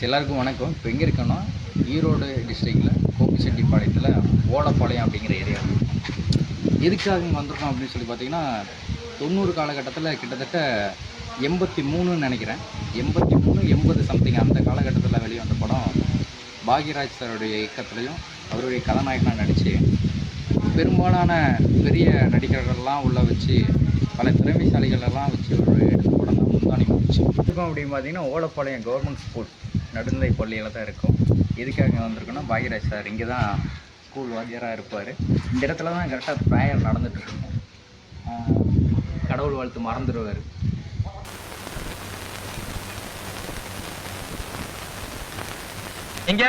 எல்லாருக்கும் வணக்கம். இப்போ எங்கே இருக்கோன்னா ஈரோடு டிஸ்ட்ரிக்டில் கோபிச்செட்டிப்பாளையத்தில் ஓலப்பாளையம் அப்படிங்கிற ஏரியா. எதுக்காக இங்கே வந்திருக்கோம் அப்படின்னு சொல்லி பார்த்தீங்கன்னா 90 காலகட்டத்தில் கிட்டத்தட்ட 83ன்னு நினைக்கிறேன், 83 80 சம்திங் அந்த காலகட்டத்தில் வெளிவந்த படம் பாக்யராஜ் சாருடைய இயக்கத்துலையும் அவருடைய கதாநாயகனாக நடித்து பெரும்பாலான பெரிய நடிகர்கள்லாம் உள்ளே வச்சு பல திறமைசாலிகளெல்லாம் வச்சு ஒரு எடுத்த படம் தான் முந்தானி முடிச்சு இருக்கும். அப்படின்னு பார்த்தீங்கன்னா ஓலப்பாளையம் கவர்மெண்ட் ஸ்கூல் நடுநிலை பள்ளியில் தான் இருக்கும். எதுக்காக வந்திருக்கோன்னா பாக்யராஜ் சார் இங்கே தான் ஸ்கூல் வாத்தியாராக இருப்பார். இந்த இடத்துல தான் கரெக்டாக ப்ரேயர் நடந்துகிட்ருக்கோம். கடவுள் வாழ்த்து மறந்துடுவார். இங்க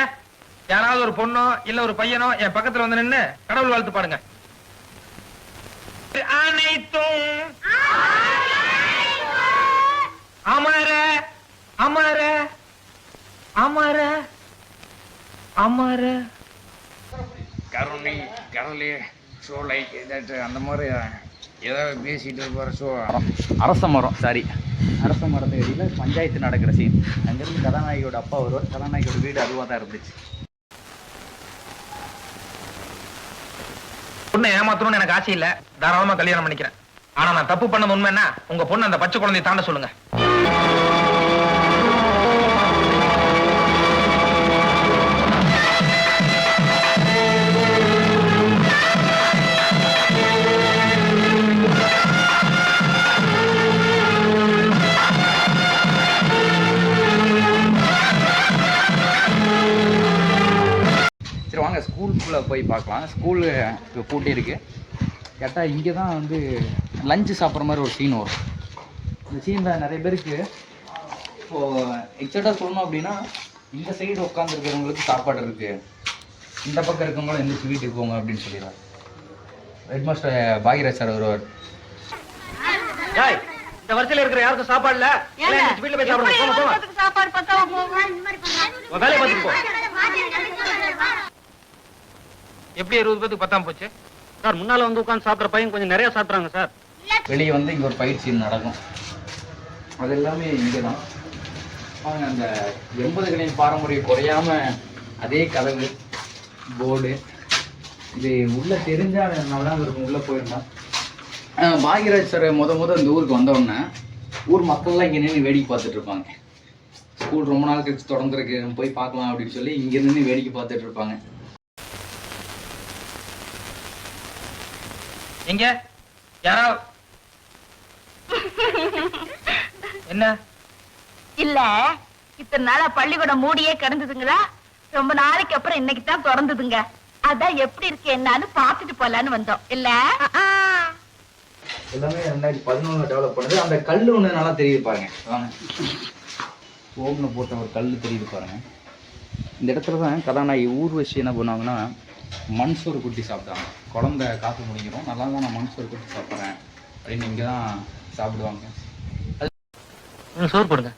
யாராவது ஒரு பொண்ணோ இல்ல ஒரு பையனோ என் பக்கத்துல வந்து நின்னு கடவுள் வாழ்த்து பாடுங்க. அனைத்தும் அமர அமர அமர அமர கருணை கடலே சோலை அந்த மாதிரி ஏதாவது பேசிகிட்டு இருப்பார். ஸோ அரச மரம், அரச மரத்து அடியில் பஞ்சாயத்து நடக்கிற சீன். அங்கேருந்து கதாநாயகியோட அப்பா வருவார். கதாநாயகியோட வீடு அதுவாக தான் இருந்துச்சு. பொண்ணை ஏமாத்தணும்னு எனக்கு ஆசை இல்ல, தாராளமா கல்யாணம் பண்ணிக்கிறேன். ஆனா நான் தப்பு பண்ணது உண்மை என்ன, உங்க பொண்ணு அந்த பச்சை குழந்தையை தாண்ட சொல்லுங்க. சரி வாங்க ஸ்கூலுக்குள்ளே போய் பார்க்கலாம். ஸ்கூலு இப்போ பூட்டி இருக்குது. கேட்டால் இங்கே தான் வந்து லஞ்சு சாப்பிட்ற மாதிரி ஒரு சீன் வரும். இந்த சீனில் நிறைய பேருக்கு இப்போது எக்ஸாக்டாக சொல்லணும் அப்படின்னா இந்த சைடு உட்காந்துருக்கிறவங்களுக்கு சாப்பாடு இருக்குது, இந்த பக்கம் இருக்கவங்களும் எந்திரிச்சு வீட்டுக்கு போங்க அப்படின்னு சொல்லிடுவார். ஹெட் மாஸ்டர் பாக்யராஜ் சார் வருவார். இந்த வரிசையில் இருக்கிற யாருக்கும் சாப்பாடு இல்ல, வீட்டுல போய் சாப்பிடுங்க. சாப்பாடு வேலையை பார்த்துட்டு போ. எப்படி 20 பேருக்கு பத்தாம போச்சு சார்? முன்னால வந்து உட்காந்து சாப்பிட்ற பையன் கொஞ்சம் நிறைய சாப்பிட்றாங்க சார். வெளியே வந்து இங்கே ஒரு பயிற்சி நடக்கும். அது எல்லாமே இங்கே தான். அவங்க அந்த 80களின் பாரம்பரியம் குறையாமல் அதே கதவு போர்டு இது உள்ளே தெரிஞ்சால் நல்லா தான் இருக்கும். உள்ளே போயிருந்தான் பாக்யராஜ் சார் முத இந்த ஊருக்கு வந்தோடனே ஊர் மக்கள்லாம் இங்கே நின்று வேடிக்கை பார்த்துட்டு இருப்பாங்க. ஸ்கூல் ரொம்ப நாள் கழிச்சு தொடர்ந்துருக்கு, போய் பார்க்கலாம் அப்படின்னு சொல்லி இங்கே நின்று வேடிக்கை பார்த்துட்டு இருப்பாங்க. எங்க யாரா என்ன இல்ல, இத்தனை நாளா பள்ளிக்கூடம் மூடியே கிடந்ததுங்களா? ரொம்ப நாளைக்கு அப்புறம் இன்னைக்கு தான் திறந்ததுங்க. அதான் எப்படி இருக்கு என்னன்னு பாத்துட்டு போலான்னு வந்தோம். இல்ல எல்லாமே 2011 டெவலப் பண்ணுது. அந்த கல் ஒன்று நல்லா தெரியுது பாருங்க. வாங்க, ஓம்னு போட்ட ஒரு கல் தெரியுது பாருங்க. இந்த இடத்துல தான் கதாநாயகி ஊர்வசி என்ன பண்ணுவாங்கன்னா மண் சோறு குட்டி சாப்பிட்டாங்க. குழந்தை காற்று முடிஞ்சிடும், நல்லா தான் நான் மண் சோறு குட்டி சாப்பிட்றேன் அப்படின்னு இங்கே தான் சாப்பிடுவாங்க. சோறு போடுங்க.